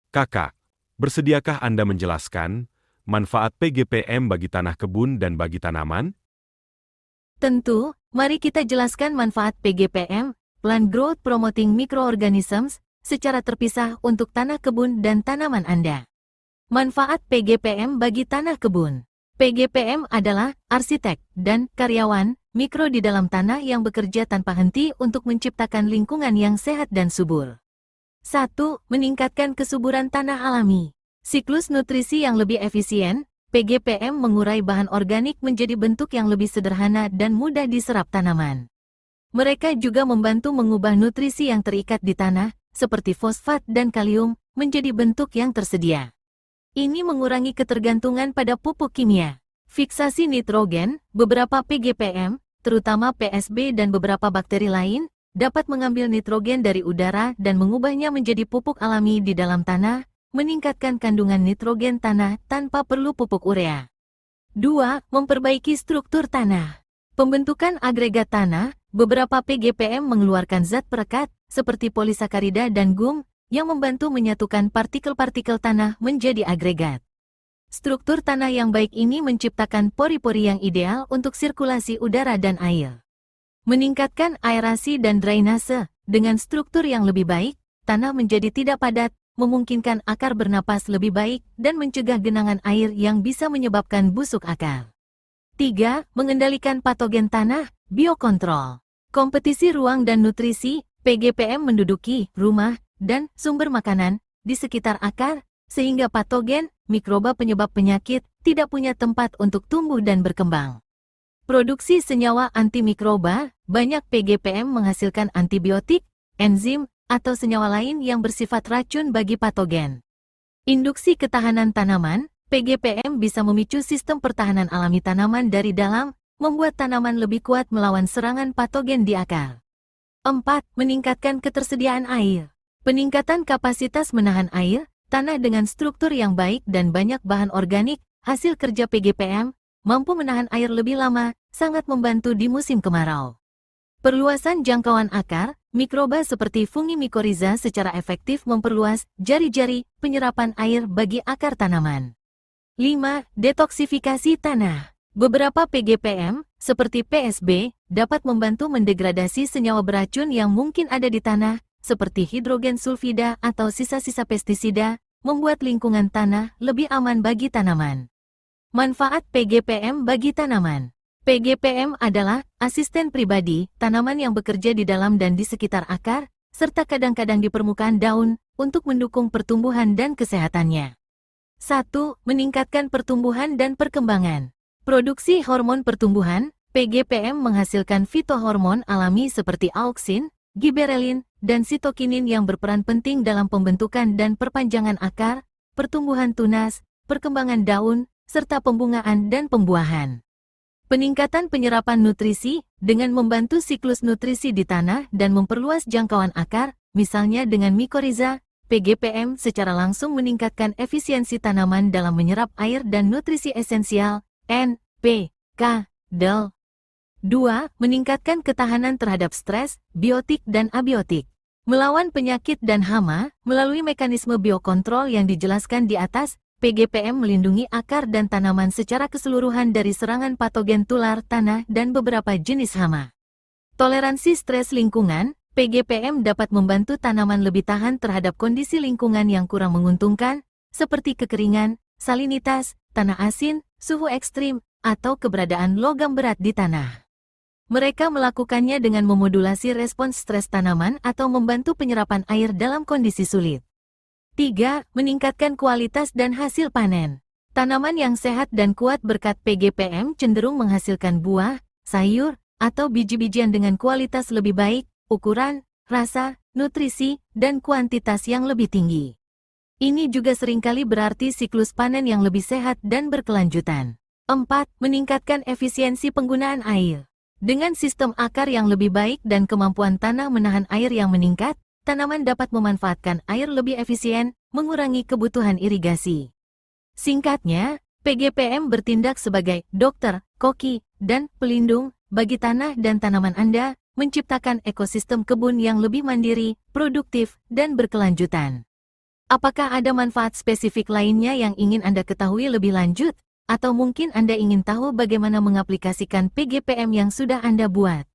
Kakak, bersediakah Anda menjelaskan manfaat PGPM bagi tanah kebun dan bagi tanaman? Tentu, mari kita jelaskan manfaat PGPM, Plant Growth Promoting Microorganisms, secara terpisah untuk tanah kebun dan tanaman Anda. Manfaat PGPM bagi tanah kebun. PGPM adalah arsitek dan karyawan mikro di dalam tanah yang bekerja tanpa henti untuk menciptakan lingkungan yang sehat dan subur. 1. Meningkatkan kesuburan tanah alami. Siklus nutrisi yang lebih efisien, PGPM mengurai bahan organik menjadi bentuk yang lebih sederhana dan mudah diserap tanaman. Mereka juga membantu mengubah nutrisi yang terikat di tanah, seperti fosfat dan kalium, menjadi bentuk yang tersedia. Ini mengurangi ketergantungan pada pupuk kimia. Fiksasi nitrogen, beberapa PGPM, terutama PSB dan beberapa bakteri lain, dapat mengambil nitrogen dari udara dan mengubahnya menjadi pupuk alami di dalam tanah, meningkatkan kandungan nitrogen tanah tanpa perlu pupuk urea. 2. Memperbaiki struktur tanah. Pembentukan agregat tanah, beberapa PGPM mengeluarkan zat perekat, seperti polisakarida dan gum, yang membantu menyatukan partikel-partikel tanah menjadi agregat. Struktur tanah yang baik ini menciptakan pori-pori yang ideal untuk sirkulasi udara dan air. Meningkatkan aerasi dan drainase, dengan struktur yang lebih baik, tanah menjadi tidak padat, memungkinkan akar bernapas lebih baik, dan mencegah genangan air yang bisa menyebabkan busuk akar. 3. Mengendalikan patogen tanah, biokontrol. Kompetisi ruang dan nutrisi, PGPM menduduki rumah dan sumber makanan di sekitar akar, sehingga patogen, mikroba penyebab penyakit, tidak punya tempat untuk tumbuh dan berkembang. Produksi senyawa antimikroba, banyak PGPM menghasilkan antibiotik, enzim, atau senyawa lain yang bersifat racun bagi patogen. Induksi ketahanan tanaman, PGPM bisa memicu sistem pertahanan alami tanaman dari dalam, membuat tanaman lebih kuat melawan serangan patogen di akar. 4. Meningkatkan ketersediaan air. Peningkatan kapasitas menahan air, tanah dengan struktur yang baik dan banyak bahan organik, hasil kerja PGPM, mampu menahan air lebih lama, sangat membantu di musim kemarau. Perluasan jangkauan akar, mikroba seperti fungi mycorrhiza secara efektif memperluas jari-jari penyerapan air bagi akar tanaman. 5. Detoksifikasi tanah. Beberapa PGPM, seperti PSB, dapat membantu mendegradasi senyawa beracun yang mungkin ada di tanah, seperti hidrogen sulfida atau sisa-sisa pestisida, membuat lingkungan tanah lebih aman bagi tanaman. Manfaat PGPM bagi tanaman. PGPM adalah asisten pribadi tanaman yang bekerja di dalam dan di sekitar akar, serta kadang-kadang di permukaan daun, untuk mendukung pertumbuhan dan kesehatannya. 1. Meningkatkan pertumbuhan dan perkembangan. Produksi hormon pertumbuhan, PGPM menghasilkan fitohormon alami seperti auksin, giberelin, dan sitokinin yang berperan penting dalam pembentukan dan perpanjangan akar, pertumbuhan tunas, perkembangan daun, serta pembungaan dan pembuahan. Peningkatan penyerapan nutrisi, dengan membantu siklus nutrisi di tanah dan memperluas jangkauan akar, misalnya dengan mycorrhiza, PGPM secara langsung meningkatkan efisiensi tanaman dalam menyerap air dan nutrisi esensial, N, P, K, Del. 2. Meningkatkan ketahanan terhadap stres, biotik dan abiotik. Melawan penyakit dan hama, melalui mekanisme biokontrol yang dijelaskan di atas, PGPM melindungi akar dan tanaman secara keseluruhan dari serangan patogen tular tanah dan beberapa jenis hama. Toleransi stres lingkungan, PGPM dapat membantu tanaman lebih tahan terhadap kondisi lingkungan yang kurang menguntungkan, seperti kekeringan, salinitas, tanah asin, suhu ekstrim, atau keberadaan logam berat di tanah. Mereka melakukannya dengan memodulasi respons stres tanaman atau membantu penyerapan air dalam kondisi sulit. 3. Meningkatkan kualitas dan hasil panen. Tanaman yang sehat dan kuat berkat PGPM cenderung menghasilkan buah, sayur, atau biji-bijian dengan kualitas lebih baik, ukuran, rasa, nutrisi, dan kuantitas yang lebih tinggi. Ini juga seringkali berarti siklus panen yang lebih sehat dan berkelanjutan. 4. Meningkatkan efisiensi penggunaan air. Dengan sistem akar yang lebih baik dan kemampuan tanah menahan air yang meningkat, tanaman dapat memanfaatkan air lebih efisien, mengurangi kebutuhan irigasi. Singkatnya, PGPM bertindak sebagai dokter, koki, dan pelindung bagi tanah dan tanaman Anda, menciptakan ekosistem kebun yang lebih mandiri, produktif, dan berkelanjutan. Apakah ada manfaat spesifik lainnya yang ingin Anda ketahui lebih lanjut? Atau mungkin Anda ingin tahu bagaimana mengaplikasikan PGPM yang sudah Anda buat?